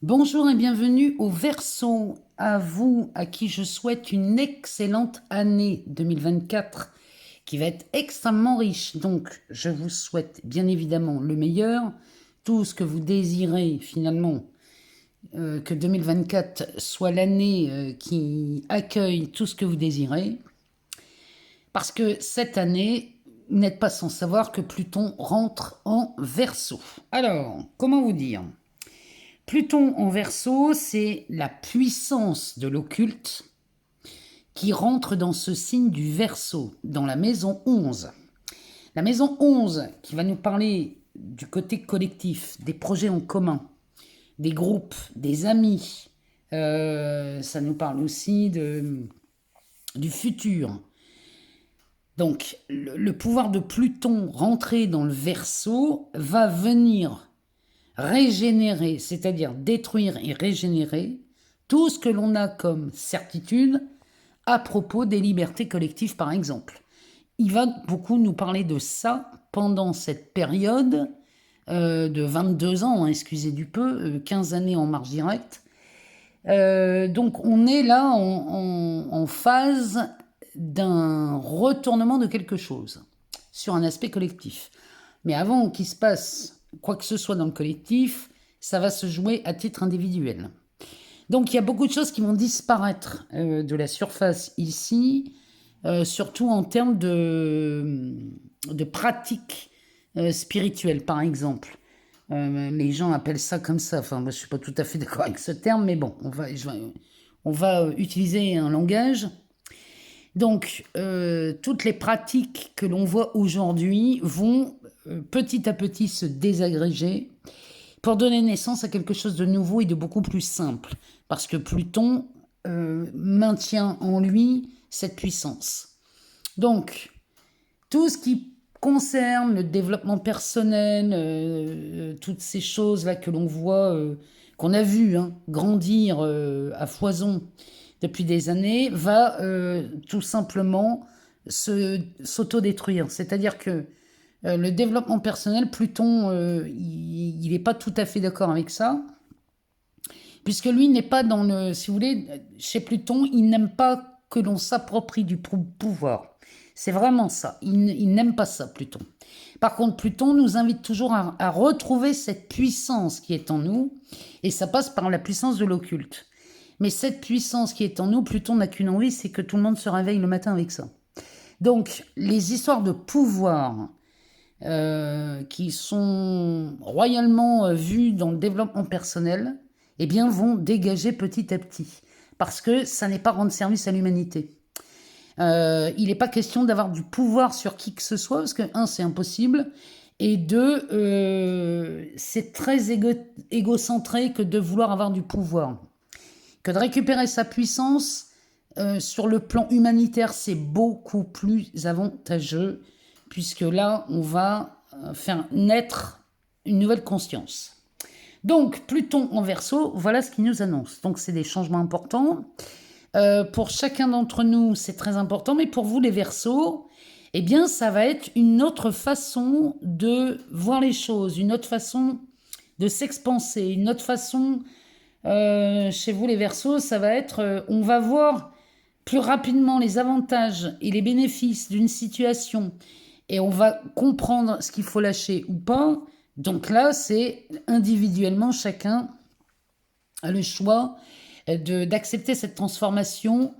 Bonjour et bienvenue au Verseau, à vous à qui je souhaite une excellente année 2024 qui va être extrêmement riche. Donc je vous souhaite bien évidemment le meilleur, tout ce que vous désirez finalement, que 2024 soit l'année qui accueille tout ce que vous désirez. Parce que cette année, vous n'êtes pas sans savoir que Pluton rentre en Verseau. Alors, comment vous dire ? Pluton en Verseau, c'est la puissance de l'occulte qui rentre dans ce signe du Verseau, dans la maison 11. La maison 11 qui va nous parler du côté collectif, des projets en commun, des groupes, des amis. Ça nous parle aussi du futur. Donc, le pouvoir de Pluton rentré dans le Verseau va venir régénérer, c'est-à-dire détruire et régénérer tout ce que l'on a comme certitude à propos des libertés collectives, par exemple. Il va beaucoup nous parler de ça pendant cette période de 22 ans, hein, excusez du peu, 15 années en marche directe. Donc on est là en phase d'un retournement de quelque chose sur un aspect collectif. Mais avant qu'il se passe quoi que ce soit dans le collectif, ça va se jouer à titre individuel. Donc il y a beaucoup de choses qui vont disparaître de la surface ici, surtout en termes de pratiques spirituelles, par exemple. Les gens appellent ça comme ça. Enfin, moi, je suis pas tout à fait d'accord avec ce terme, mais bon, on va utiliser un langage. Donc, toutes les pratiques que l'on voit aujourd'hui vont petit à petit se désagréger pour donner naissance à quelque chose de nouveau et de beaucoup plus simple. Parce que Pluton maintient en lui cette puissance. Donc, tout ce qui concerne le développement personnel, toutes ces choses-là que l'on voit, qu'on a vu grandir à foison depuis des années, va tout simplement s'autodétruire. C'est-à-dire que le développement personnel, Pluton, il n'est pas tout à fait d'accord avec ça, puisque lui n'est pas dans le... Si vous voulez, chez Pluton, il n'aime pas que l'on s'approprie du pouvoir. C'est vraiment ça. Il n'aime pas ça, Pluton. Par contre, Pluton nous invite toujours à retrouver cette puissance qui est en nous, et ça passe par la puissance de l'occulte. Mais cette puissance qui est en nous, Pluton n'a qu'une envie, c'est que tout le monde se réveille le matin avec ça. Donc, les histoires de pouvoir qui sont royalement vues dans le développement personnel, eh bien, vont dégager petit à petit. Parce que ça n'est pas rendre service à l'humanité. Il n'est pas question d'avoir du pouvoir sur qui que ce soit, parce que, un, c'est impossible, et deux, c'est très égocentré que de vouloir avoir du pouvoir. Que de récupérer sa puissance sur le plan humanitaire, c'est beaucoup plus avantageux, puisque là, on va faire naître une nouvelle conscience. Donc, Pluton en Verseau, voilà ce qu'il nous annonce. Donc, c'est des changements importants. Pour chacun d'entre nous, c'est très important, mais pour vous, les Verseaux, eh bien, ça va être une autre façon de voir les choses, une autre façon de s'expanser, une autre façon, chez vous, les Verseaux, ça va être, on va voir plus rapidement les avantages et les bénéfices d'une situation, et on va comprendre ce qu'il faut lâcher ou pas. Donc là, c'est individuellement, chacun a le choix d'accepter cette transformation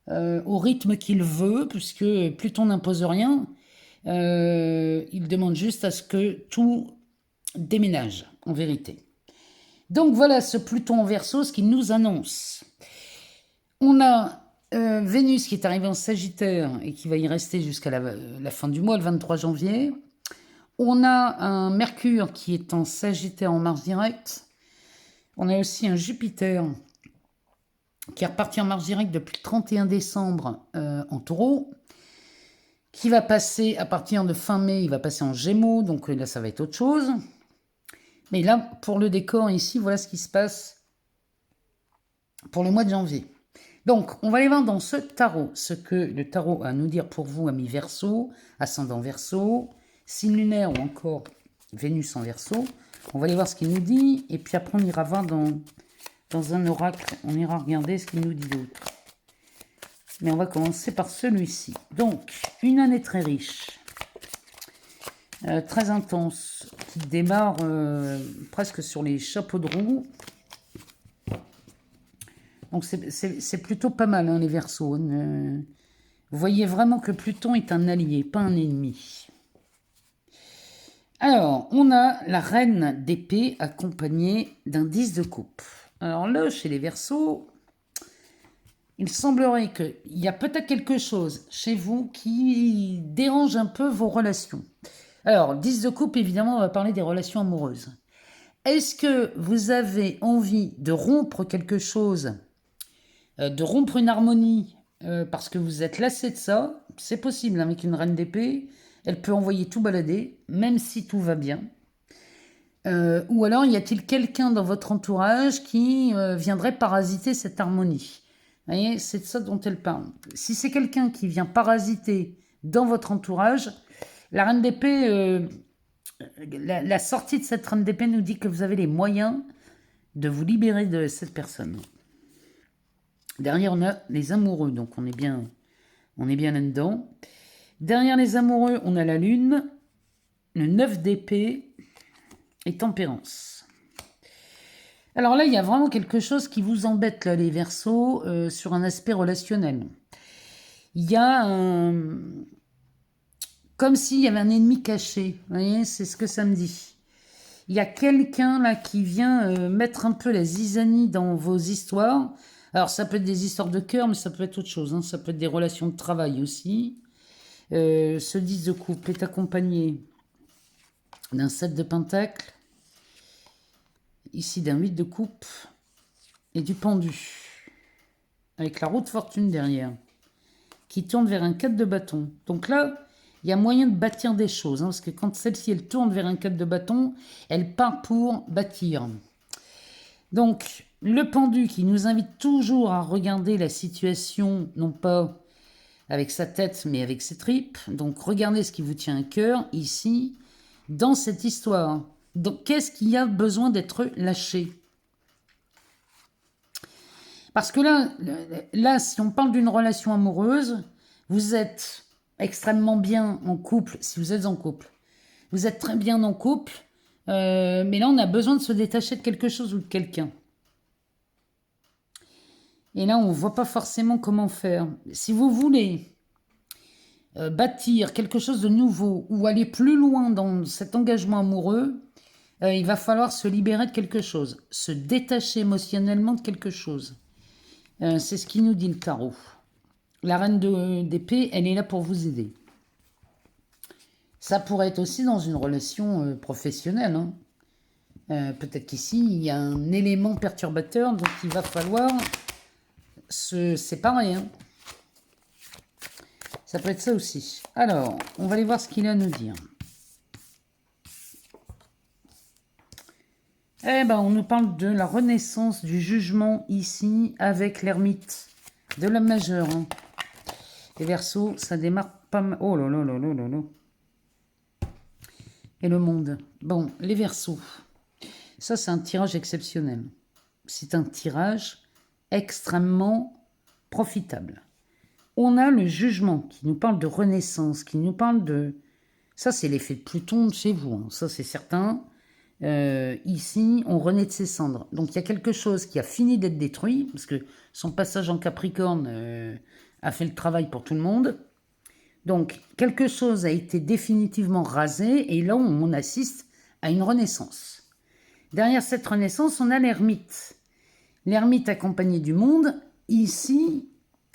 au rythme qu'il veut, puisque Pluton n'impose rien. Il demande juste à ce que tout déménage, en vérité. Donc voilà ce Pluton en Verseau, ce qu'il nous annonce. On a Vénus qui est arrivée en Sagittaire et qui va y rester jusqu'à la fin du mois, le 23 janvier. On a un Mercure qui est en Sagittaire en marche directe. On a aussi un Jupiter qui est reparti en marche directe depuis le 31 décembre en Taureau, qui va passer à partir de fin mai, il va passer en Gémeaux, donc là ça va être autre chose. Mais là, pour le décor ici, voilà ce qui se passe pour le mois de janvier. Donc, on va aller voir dans ce tarot ce que le tarot a à nous dire pour vous, amis Verseau, ascendant Verseau, signe lunaire ou encore Vénus en Verseau. On va aller voir ce qu'il nous dit, et puis après on ira voir dans dans un oracle. On ira regarder ce qu'il nous dit d'autre. Mais on va commencer par celui-ci. Donc, une année très riche, très intense, qui démarre presque sur les chapeaux de roue. Donc, c'est plutôt pas mal, hein, les Verseaux. Vous voyez vraiment que Pluton est un allié, pas un ennemi. Alors, on a la reine d'épée accompagnée d'un 10 de coupe. Alors là, chez les Verseaux, il semblerait qu'il y a peut-être quelque chose chez vous qui dérange un peu vos relations. Alors, 10 de coupe, évidemment, on va parler des relations amoureuses. Est-ce que vous avez envie de rompre quelque chose, de rompre une harmonie, parce que vous êtes lassé de ça? C'est possible, avec une reine d'épée. Elle peut envoyer tout balader, même si tout va bien. Ou alors, y a-t-il quelqu'un dans votre entourage qui viendrait parasiter cette harmonie? Vous voyez, c'est de ça dont elle parle. Si c'est quelqu'un qui vient parasiter dans votre entourage, la reine d'épée, la sortie de cette reine d'épée nous dit que vous avez les moyens de vous libérer de cette personne. Derrière, on a les amoureux, donc on est bien là-dedans. Derrière les amoureux, on a la lune, le 9 d'épée et tempérance. Alors là, il y a vraiment quelque chose qui vous embête, là, les Verseaux, sur un aspect relationnel. Il y a comme s'il y avait un ennemi caché. Vous voyez, c'est ce que ça me dit. Il y a quelqu'un là qui vient mettre un peu la zizanie dans vos histoires. Alors ça peut être des histoires de cœur, mais ça peut être autre chose, hein. Ça peut être des relations de travail aussi. Ce 10 de coupe est accompagné d'un 7 de pentacle, ici d'un 8 de coupe et du pendu, avec la roue de fortune derrière, qui tourne vers un 4 de bâton. Donc là, il y a moyen de bâtir des choses, hein, parce que quand celle-ci, elle tourne vers un 4 de bâton, elle part pour bâtir. Donc, le pendu qui nous invite toujours à regarder la situation, non pas avec sa tête, mais avec ses tripes. Donc, regardez ce qui vous tient à cœur, ici, dans cette histoire. Donc, qu'est-ce qui a besoin d'être lâché? Parce que là, si on parle d'une relation amoureuse, vous êtes extrêmement bien en couple, si vous êtes en couple. Vous êtes très bien en couple, mais là, on a besoin de se détacher de quelque chose ou de quelqu'un. Et là, on ne voit pas forcément comment faire. Si vous voulez bâtir quelque chose de nouveau ou aller plus loin dans cet engagement amoureux, il va falloir se libérer de quelque chose, se détacher émotionnellement de quelque chose. C'est ce qui nous dit le tarot. La reine d'épée, elle est là pour vous aider. Ça pourrait être aussi dans une relation professionnelle, hein. Peut-être qu'ici, il y a un élément perturbateur, donc il va falloir se séparer, hein. Ça peut être ça aussi. Alors, on va aller voir ce qu'il a à nous dire. Eh ben, on nous parle de la renaissance du jugement ici avec l'ermite de la majeure, hein. Les Verseaux, ça démarre pas mal. Oh là là là là là là. Et le monde. Bon, les Verseaux. Ça, c'est un tirage exceptionnel. C'est un tirage extrêmement profitable. On a le jugement qui nous parle de renaissance, qui nous parle de... Ça, c'est l'effet de Pluton de chez vous, hein. Ça, c'est certain. Ici, on renaît de ses cendres. Donc, il y a quelque chose qui a fini d'être détruit, parce que son passage en Capricorne a fait le travail pour tout le monde. Donc, quelque chose a été définitivement rasé, et là, on assiste à une renaissance. Derrière cette renaissance, on a l'ermite. L'ermite accompagné du monde. Ici,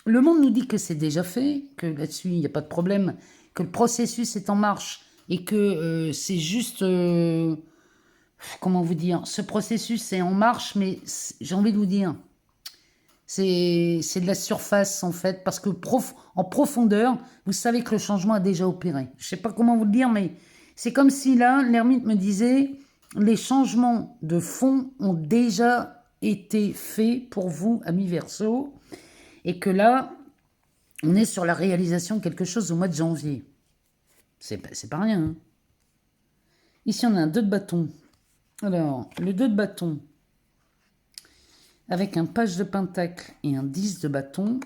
le monde nous dit que c'est déjà fait, que là-dessus, il n'y a pas de problème, que le processus est en marche, et que c'est juste... comment vous dire? Ce processus est en marche, mais j'ai envie de vous dire... C'est de la surface, en fait, parce que en profondeur, vous savez que le changement a déjà opéré. Je ne sais pas comment vous le dire, mais c'est comme si là, l'ermite me disait, les changements de fond ont déjà été faits pour vous, amis Verseaux, et que là, on est sur la réalisation de quelque chose au mois de janvier. C'est pas rien, hein. Ici, on a un 2 de bâton. Alors, le 2 de bâton, avec un page de pentacle et un 10 de bâton,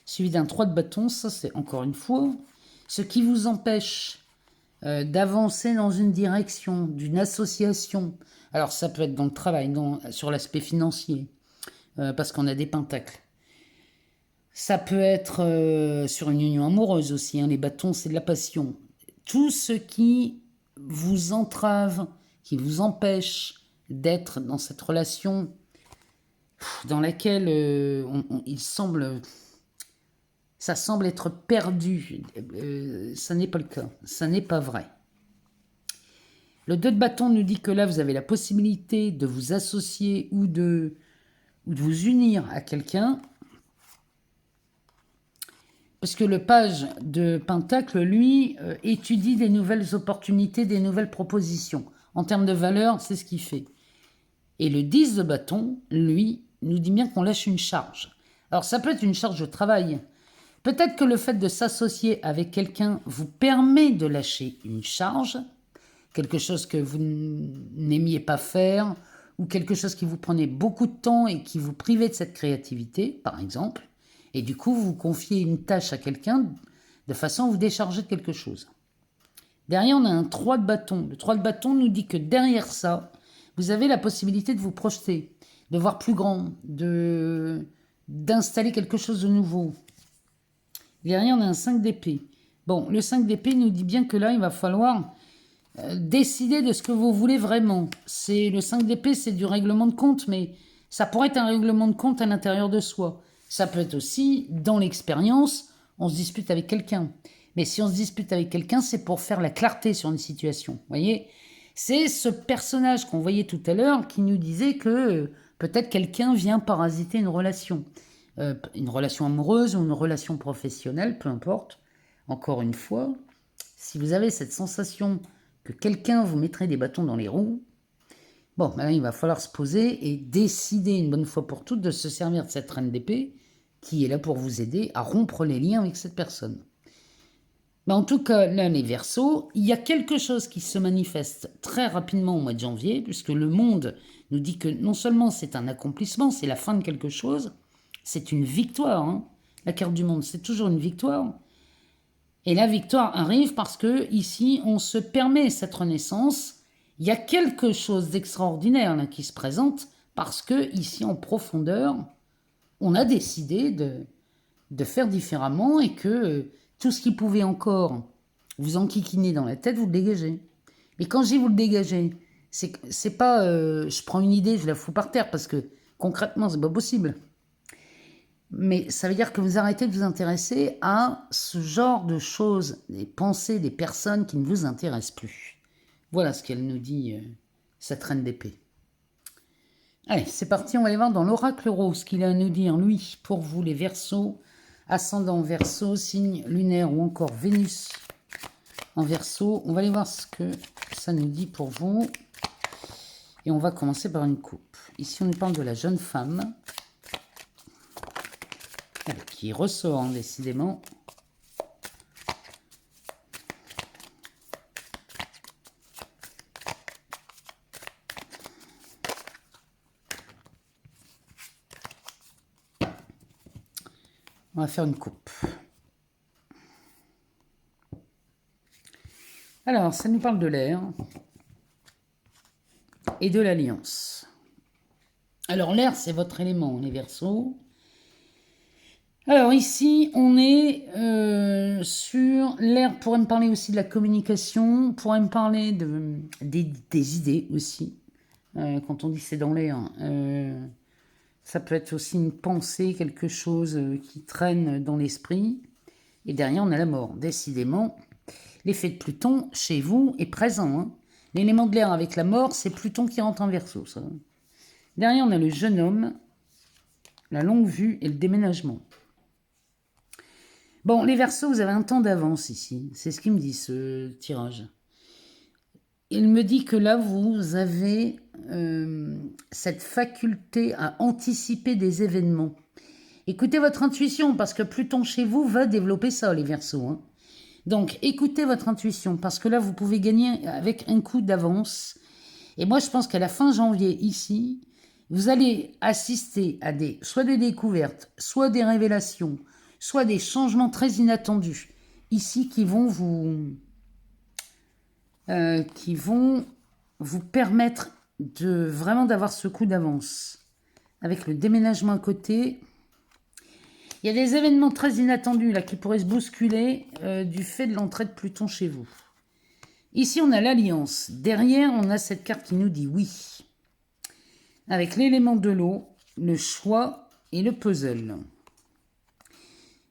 suivi d'un 3 de bâton. Ça, c'est encore une fois ce qui vous empêche d'avancer dans une direction, d'une association. Alors, ça peut être dans le travail, sur l'aspect financier, parce qu'on a des pentacles. Ça peut être sur une union amoureuse aussi. Les bâtons, c'est de la passion. Tout ce qui vous entrave, qui vous empêche d'être dans cette relation dans laquelle ça semble être perdu. Ça n'est pas le cas. Ça n'est pas vrai. Le 2 de bâton nous dit que là, vous avez la possibilité de vous associer ou de vous unir à quelqu'un. Parce que le page de pentacle, lui, étudie des nouvelles opportunités, des nouvelles propositions. En termes de valeur, c'est ce qu'il fait. Et le 10 de bâton, lui, nous dit bien qu'on lâche une charge. Alors ça peut être une charge de travail. Peut-être que le fait de s'associer avec quelqu'un vous permet de lâcher une charge, quelque chose que vous n'aimiez pas faire, ou quelque chose qui vous prenait beaucoup de temps et qui vous privait de cette créativité, par exemple. Et du coup, vous confiez une tâche à quelqu'un de façon à vous décharger de quelque chose. Derrière, on a un 3 de bâton. Le 3 de bâton nous dit que derrière ça, vous avez la possibilité de vous projeter, de voir plus grand, d'installer quelque chose de nouveau. Derrière, on a un 5 d'épée. Bon, le 5 d'épée nous dit bien que là, il va falloir décider de ce que vous voulez vraiment. Le 5 d'épée, c'est du règlement de compte, mais ça pourrait être un règlement de compte à l'intérieur de soi. Ça peut être aussi, dans l'expérience, on se dispute avec quelqu'un. Mais si on se dispute avec quelqu'un, c'est pour faire la clarté sur une situation. Vous voyez ? C'est ce personnage qu'on voyait tout à l'heure qui nous disait que peut-être quelqu'un vient parasiter une relation amoureuse ou une relation professionnelle, peu importe. Encore une fois, si vous avez cette sensation que quelqu'un vous mettrait des bâtons dans les roues, bon, là, il va falloir se poser et décider une bonne fois pour toutes de se servir de cette reine d'épée qui est là pour vous aider à rompre les liens avec cette personne. Mais en tout cas, là, les Verseaux, il y a quelque chose qui se manifeste très rapidement au mois de janvier, puisque le monde nous dit que non seulement c'est un accomplissement, c'est la fin de quelque chose, c'est une victoire. La carte du monde, c'est toujours une victoire. Et la victoire arrive parce que ici, on se permet cette renaissance. Il y a quelque chose d'extraordinaire là, qui se présente parce que ici, en profondeur, on a décidé de faire différemment et que tout ce qui pouvait encore vous enquiquiner dans la tête, vous le dégagez. Et quand je dis vous le dégagez, c'est pas je prends une idée, je la fous par terre parce que concrètement, c'est pas possible. Mais ça veut dire que vous arrêtez de vous intéresser à ce genre de choses, des pensées, des personnes qui ne vous intéressent plus. Voilà ce qu'elle nous dit, cette reine d'épée. Allez, c'est parti, on va aller voir dans l'oracle rose ce qu'il a à nous dire, lui, pour vous les Verseaux, ascendant Verseau, signe lunaire ou encore Vénus en Verseau. On va aller voir ce que ça nous dit pour vous. Et on va commencer par une coupe. Ici, on nous parle de la jeune femme qui ressort, décidément. On va faire une coupe. Alors, ça nous parle de l'air et de l'alliance. Alors, l'air, c'est votre élément, les Verseaux. Alors ici, on est sur l'air, pourrait me parler aussi de la communication, pourrait me parler des idées aussi. Quand on dit c'est dans l'air, ça peut être aussi une pensée, quelque chose qui traîne dans l'esprit. Et derrière, on a la mort. Décidément, l'effet de Pluton, chez vous, est présent. L'élément de l'air avec la mort, c'est Pluton qui rentre en Verseau, ça. Derrière, on a le jeune homme, la longue vue et le déménagement. Bon, les Verseaux, vous avez un temps d'avance ici. C'est ce qu'il me dit, ce tirage. Il me dit que là, vous avez cette faculté à anticiper des événements. Écoutez votre intuition, parce que Pluton chez vous va développer ça, les Verseaux. Donc, écoutez votre intuition, parce que là, vous pouvez gagner avec un coup d'avance. Et moi, je pense qu'à la fin janvier, ici, Vous allez assister à soit des découvertes, soit des révélations, soit des changements très inattendus, ici qui vont vous permettre de vraiment d'avoir ce coup d'avance. Avec le déménagement à côté, il y a des événements très inattendus là qui pourraient se bousculer du fait de l'entrée de Pluton chez vous. Ici, on a l'Alliance. Derrière, on a cette carte qui nous dit oui. Avec l'élément de l'eau, le choix et le puzzle.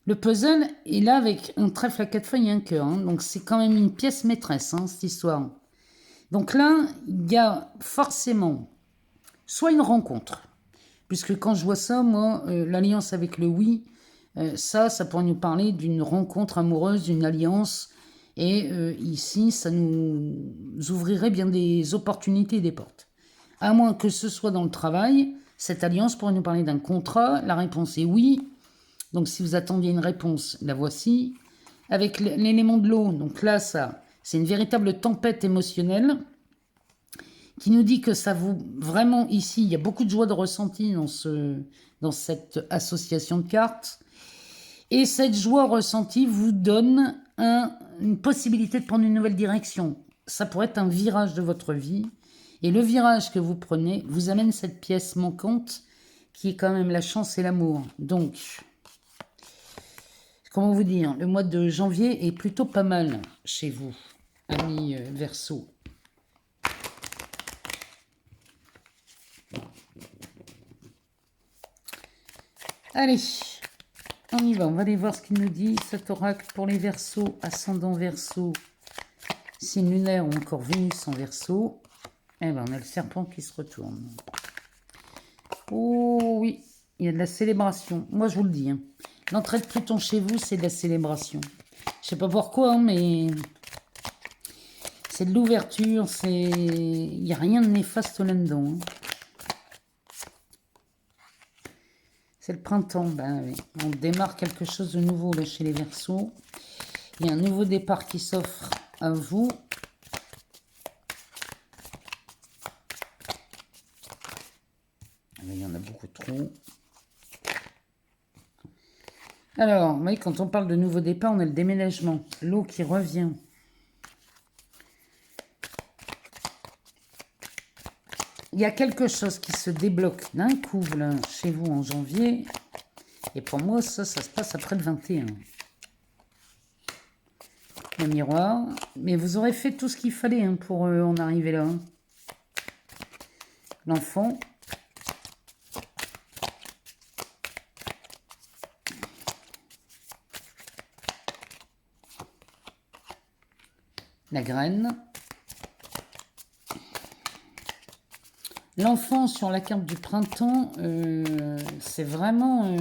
Le puzzle est là avec un trèfle à 4 feuilles et un cœur. Hein, donc, c'est quand même une pièce maîtresse, hein, cette histoire. Donc là, il y a forcément soit une rencontre. Puisque quand je vois ça, moi, l'alliance avec le oui, ça pourrait nous parler d'une rencontre amoureuse, d'une alliance. Et ici, ça nous ouvrirait bien des opportunités et des portes. À moins que ce soit dans le travail, cette alliance pourrait nous parler d'un contrat. La réponse est oui. Donc si vous attendiez une réponse, la voici. Avec l'élément de l'eau, donc là, ça, c'est une véritable tempête émotionnelle qui nous dit que ça vous... Vraiment, ici, il y a beaucoup de joie de ressenti dans cette association de cartes. Et cette joie ressentie vous donne une possibilité de prendre une nouvelle direction. Ça pourrait être un virage de votre vie. Et le virage que vous prenez vous amène cette pièce manquante qui est quand même la chance et l'amour. Donc, comment vous dire, le mois de janvier est plutôt pas mal chez vous, amis Verseau. Allez, on y va, on va aller voir ce qu'il nous dit, cet oracle pour les Verseaux, ascendant Verseau, signe lunaire ou encore Vénus en Verseau. Eh bien, on a le serpent qui se retourne. Oh oui, il y a de la célébration. Moi, je vous le dis, hein. L'entrée de Pluton chez vous, c'est de la célébration. Je sais pas pourquoi, hein, mais c'est de l'ouverture, il n'y a rien de néfaste là-dedans. Hein. C'est le printemps, ben oui. On démarre quelque chose de nouveau là chez les Verseaux. Il y a un nouveau départ qui s'offre à vous. Il y en a beaucoup trop. Alors, vous voyez, quand on parle de nouveau départ, on a le déménagement. L'eau qui revient. Il y a quelque chose qui se débloque d'un coup là, chez vous en janvier. Et pour moi, ça se passe après le 21. Le miroir. Mais vous aurez fait tout ce qu'il fallait hein, pour en arriver là. Hein. L'enfant. La graine. L'enfant sur la carte du printemps, c'est vraiment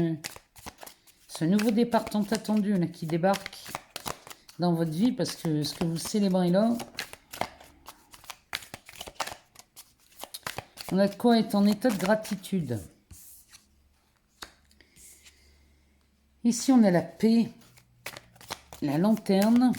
ce nouveau départ tant attendu là, qui débarque dans votre vie parce que ce que vous célébrez là, on a de quoi être en état de gratitude. Ici, on a la paix, la lanterne.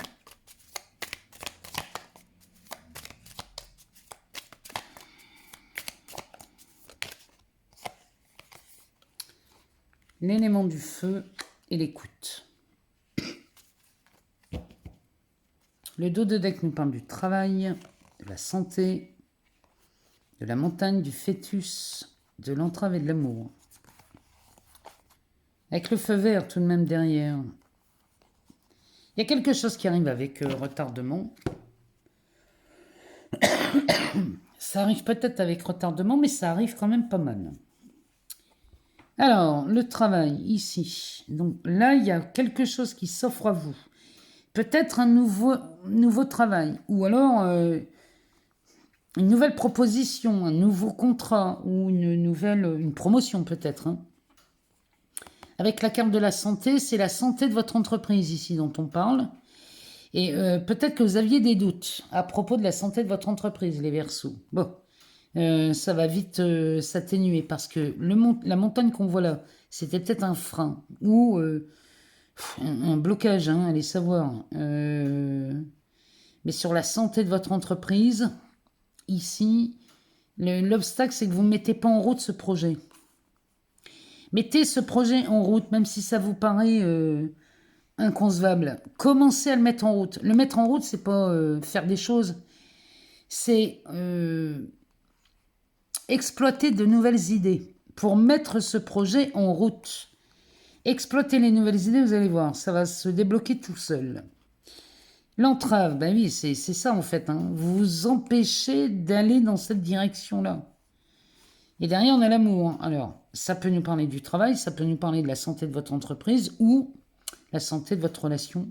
L'élément du feu et l'écoute. Le dos de deck nous parle du travail, de la santé, de la montagne, du fœtus, de l'entrave et de l'amour. Avec le feu vert tout de même derrière. Il y a quelque chose qui arrive avec retardement. Ça arrive peut-être avec retardement, mais ça arrive quand même pas mal. Alors, le travail, ici. Donc là, il y a quelque chose qui s'offre à vous. Peut-être un nouveau travail. Ou alors une nouvelle proposition, un nouveau contrat. Ou une promotion peut-être. Hein. Avec la carte de la santé, c'est la santé de votre entreprise ici dont on parle. Et peut-être que vous aviez des doutes à propos de la santé de votre entreprise, les Verseaux. Bon. Ça va vite s'atténuer parce que la montagne qu'on voit là, c'était peut-être un frein ou un blocage, hein, allez savoir. Mais sur la santé de votre entreprise, ici, L'obstacle, c'est que vous ne mettez pas en route ce projet. Mettez ce projet en route, même si ça vous paraît inconcevable. Commencez à le mettre en route. Le mettre en route, c'est pas faire des choses, c'est exploiter de nouvelles idées pour mettre ce projet en route. Exploitez les nouvelles idées, vous allez voir, ça va se débloquer tout seul. L'entrave, ben oui, c'est ça en fait. Hein. Vous vous empêchez d'aller dans cette direction-là. Et derrière, on a l'amour. Hein. Alors, ça peut nous parler du travail, ça peut nous parler de la santé de votre entreprise ou la santé de votre relation.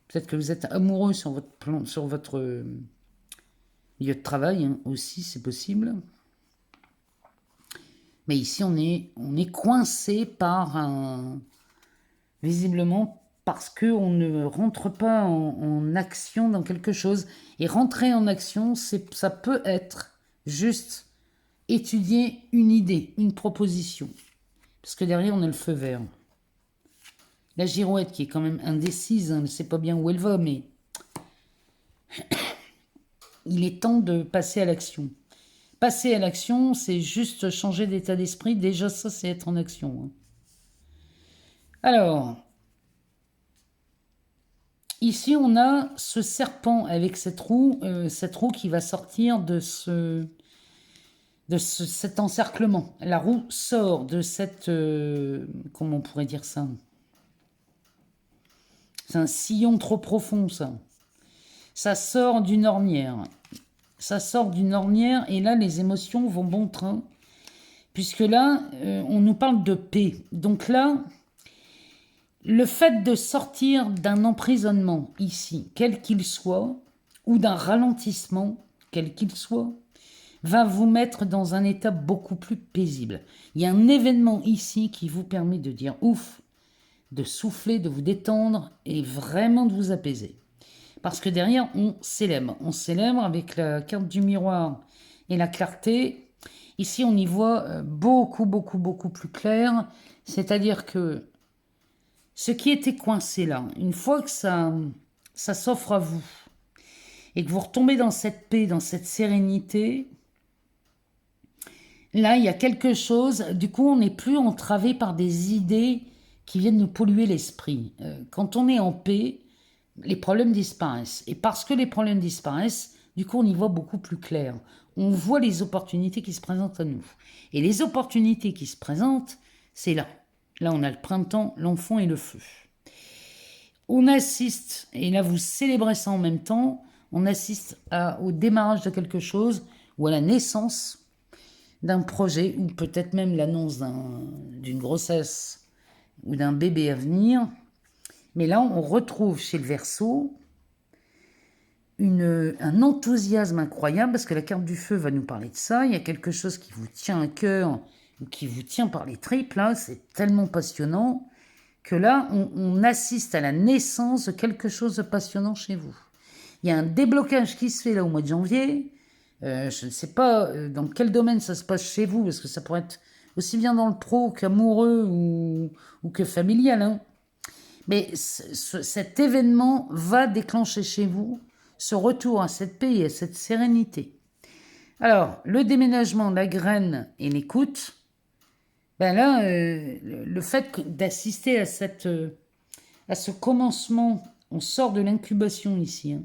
Peut-être que vous êtes amoureux sur votre plan, sur votre lieu de travail hein, aussi, c'est possible. Mais ici, on est coincé par un... Visiblement, parce qu'on ne rentre pas en action dans quelque chose. Et rentrer en action, ça peut être juste étudier une idée, une proposition. Parce que derrière, on a le feu vert. La girouette qui est quand même indécise, hein, elle ne sait pas bien où elle va, mais il est temps de passer à l'action. Passer à l'action, c'est juste changer d'état d'esprit. Déjà, ça, c'est être en action. Hein. Alors, ici, on a ce serpent avec cette roue qui va sortir de cet encerclement. La roue sort de cette... comment on pourrait dire ça? C'est un sillon trop profond, ça. Ça sort d'une ornière. Ça sort d'une ornière et là, les émotions vont bon train. Puisque là, on nous parle de paix. Donc là, le fait de sortir d'un emprisonnement ici, quel qu'il soit, ou d'un ralentissement, quel qu'il soit, va vous mettre dans un état beaucoup plus paisible. Il y a un événement ici qui vous permet de dire ouf, de souffler, de vous détendre et vraiment de vous apaiser. Parce que derrière, on célèbre. On célèbre avec la carte du miroir et la clarté. Ici, on y voit beaucoup, beaucoup, beaucoup plus clair. C'est-à-dire que ce qui était coincé là, une fois que ça s'offre à vous et que vous retombez dans cette paix, dans cette sérénité, là, il y a quelque chose, du coup, on n'est plus entravé par des idées qui viennent nous polluer l'esprit. Quand on est en paix, les problèmes disparaissent. Et parce que les problèmes disparaissent, du coup, on y voit beaucoup plus clair. On voit les opportunités qui se présentent à nous. Et les opportunités qui se présentent, c'est là. Là, on a le printemps, l'enfant et le feu. On assiste, et là, vous célébrez ça en même temps, on assiste au démarrage de quelque chose ou à la naissance d'un projet ou peut-être même l'annonce d'une grossesse ou d'un bébé à venir. Mais là, on retrouve chez le Verseau un enthousiasme incroyable parce que la carte du feu va nous parler de ça. Il y a quelque chose qui vous tient à cœur ou qui vous tient par les tripes. Là, c'est tellement passionnant que là, on assiste à la naissance de quelque chose de passionnant chez vous. Il y a un déblocage qui se fait là au mois de janvier. Je ne sais pas dans quel domaine ça se passe chez vous, parce que ça pourrait être aussi bien dans le pro qu'amoureux ou que familial. Hein. Mais cet événement va déclencher chez vous ce retour à cette paix et à cette sérénité. Alors, le déménagement, la graine et l'écoute, ben là, le fait d'assister à ce commencement, on sort de l'incubation ici. Hein.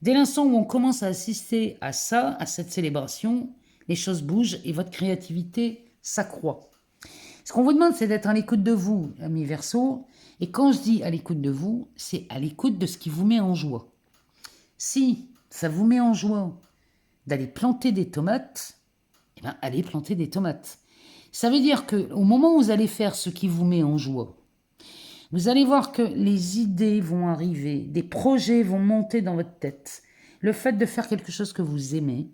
Dès l'instant où on commence à assister à ça, à cette célébration, les choses bougent et votre créativité s'accroît. Ce qu'on vous demande, c'est d'être à l'écoute de vous, amis Verseau. Et quand je dis à l'écoute de vous, c'est à l'écoute de ce qui vous met en joie. Si ça vous met en joie d'aller planter des tomates, eh bien, allez planter des tomates. Ça veut dire qu'au moment où vous allez faire ce qui vous met en joie, vous allez voir que les idées vont arriver, des projets vont monter dans votre tête. Le fait de faire quelque chose que vous aimez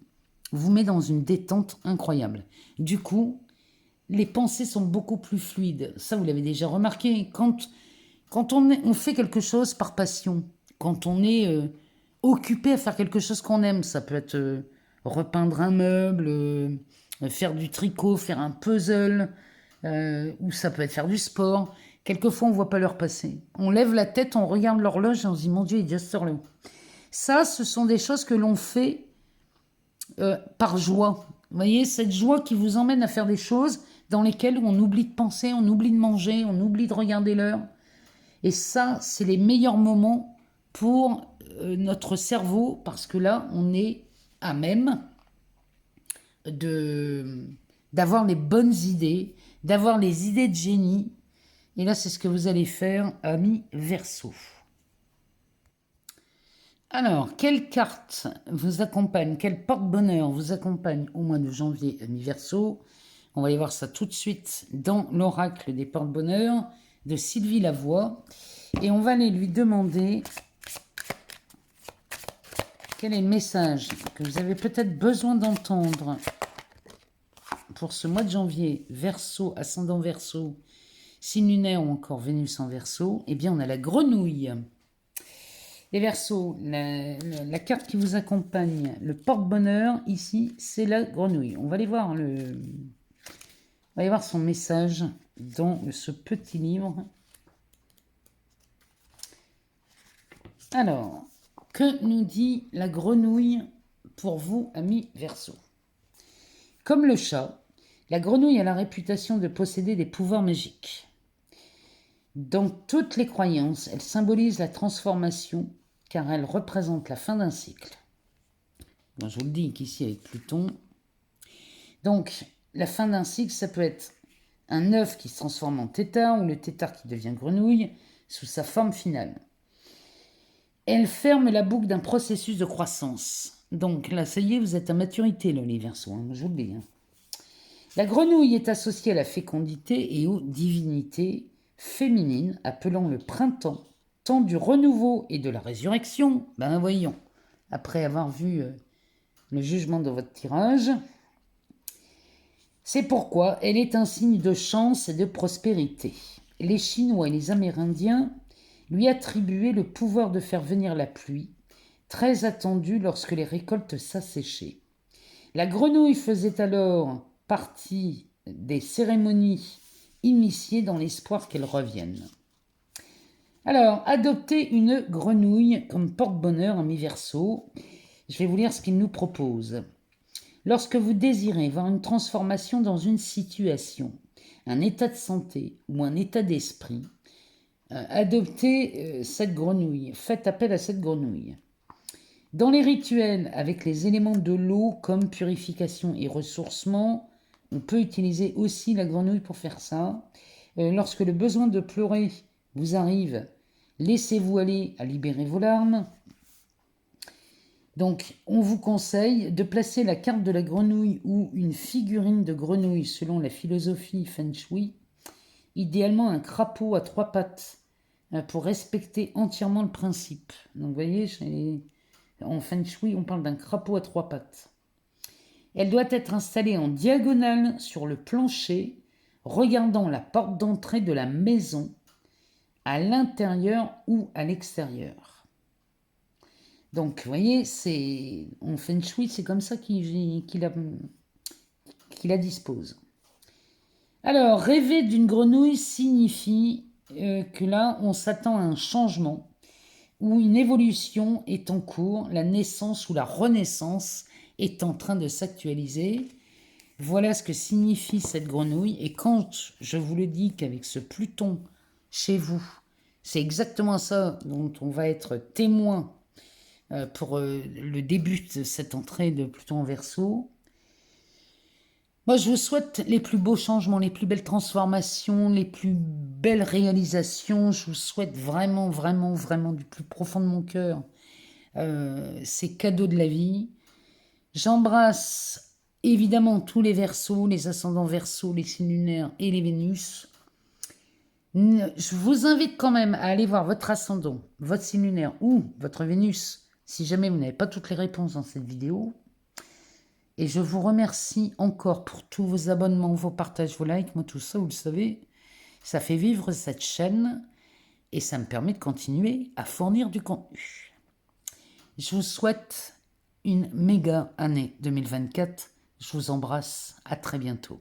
vous met dans une détente incroyable. Du coup, les pensées sont beaucoup plus fluides. Ça, vous l'avez déjà remarqué. Quand on fait quelque chose par passion, quand on est occupé à faire quelque chose qu'on aime, ça peut être repeindre un meuble, faire du tricot, faire un puzzle, ou ça peut être faire du sport. Quelquefois, on ne voit pas l'heure passer. On lève la tête, on regarde l'horloge et on se dit « Mon Dieu, il est déjà cette heure-là ». Ça, ce sont des choses que l'on fait par joie. Vous voyez, cette joie qui vous emmène à faire des choses dans lesquelles on oublie de penser, on oublie de manger, on oublie de regarder l'heure. Et ça, c'est les meilleurs moments pour notre cerveau, parce que là, on est à même d'avoir les bonnes idées, d'avoir les idées de génie. Et là, c'est ce que vous allez faire, amis Verseau. Alors, quelle carte vous accompagne, quel porte-bonheur vous accompagne au mois de janvier, amis Verseau? On va aller voir ça tout de suite dans l'oracle des porte-bonheur de Sylvie Lavoie. Et on va aller lui demander quel est le message que vous avez peut-être besoin d'entendre pour ce mois de janvier. Verseau, ascendant Verseau, signe lunaire ou encore Vénus en Verseau. Eh bien, on a la grenouille. Les Verseaux, la carte qui vous accompagne, le porte-bonheur, ici, c'est la grenouille. On va aller voir son message dans ce petit livre. Alors, que nous dit la grenouille pour vous, amis Verseaux? Comme le chat, la grenouille a la réputation de posséder des pouvoirs magiques. Dans toutes les croyances, elle symbolise la transformation, car elle représente la fin d'un cycle. Bon, je vous le dis qu'ici avec Pluton. Donc, la fin d'un cycle, ça peut être un œuf qui se transforme en tétard ou le tétard qui devient grenouille sous sa forme finale. Elle ferme la boucle d'un processus de croissance. Donc là, ça y est, vous êtes à maturité, là, les Verseaux, hein, je vous le dis. Hein. La grenouille est associée à la fécondité et aux divinités féminines, appelant le printemps, temps du renouveau et de la résurrection. Ben voyons, après avoir vu le jugement de votre tirage, c'est pourquoi elle est un signe de chance et de prospérité. Les Chinois et les Amérindiens lui attribuaient le pouvoir de faire venir la pluie, très attendue lorsque les récoltes s'asséchaient. La grenouille faisait alors partie des cérémonies initiées dans l'espoir qu'elle revienne. Alors, adopter une grenouille comme porte-bonheur, amis Verseau. Je vais vous lire ce qu'il nous propose. Lorsque vous désirez voir une transformation dans une situation, un état de santé ou un état d'esprit, adoptez cette grenouille, faites appel à cette grenouille. Dans les rituels avec les éléments de l'eau comme purification et ressourcement, on peut utiliser aussi la grenouille pour faire ça. Lorsque le besoin de pleurer vous arrive, laissez-vous aller à libérer vos larmes. Donc, on vous conseille de placer la carte de la grenouille ou une figurine de grenouille selon la philosophie Feng Shui, idéalement un crapaud à 3 pattes pour respecter entièrement le principe. Donc, vous voyez, en Feng Shui, on parle d'un crapaud à 3 pattes. Elle doit être installée en diagonale sur le plancher, regardant la porte d'entrée de la maison, à l'intérieur ou à l'extérieur. Donc, vous voyez, en Feng Shui, c'est comme ça qu'il la dispose. Alors, rêver d'une grenouille signifie que là, on s'attend à un changement où une évolution est en cours, la naissance ou la renaissance est en train de s'actualiser. Voilà ce que signifie cette grenouille. Et quand je vous le dis qu'avec ce Pluton chez vous, c'est exactement ça dont on va être témoin pour le début de cette entrée de Pluton en Verseau. Moi, je vous souhaite les plus beaux changements, les plus belles transformations, les plus belles réalisations. Je vous souhaite vraiment, vraiment, vraiment du plus profond de mon cœur ces cadeaux de la vie. J'embrasse évidemment tous les Verseaux, les ascendants Verseaux, les signes lunaires et les Vénus. Je vous invite quand même à aller voir votre ascendant, votre signe lunaire ou votre Vénus, si jamais vous n'avez pas toutes les réponses dans cette vidéo. Et je vous remercie encore pour tous vos abonnements, vos partages, vos likes. Moi, tout ça, vous le savez, ça fait vivre cette chaîne et ça me permet de continuer à fournir du contenu. Je vous souhaite une méga année 2024. Je vous embrasse. À très bientôt.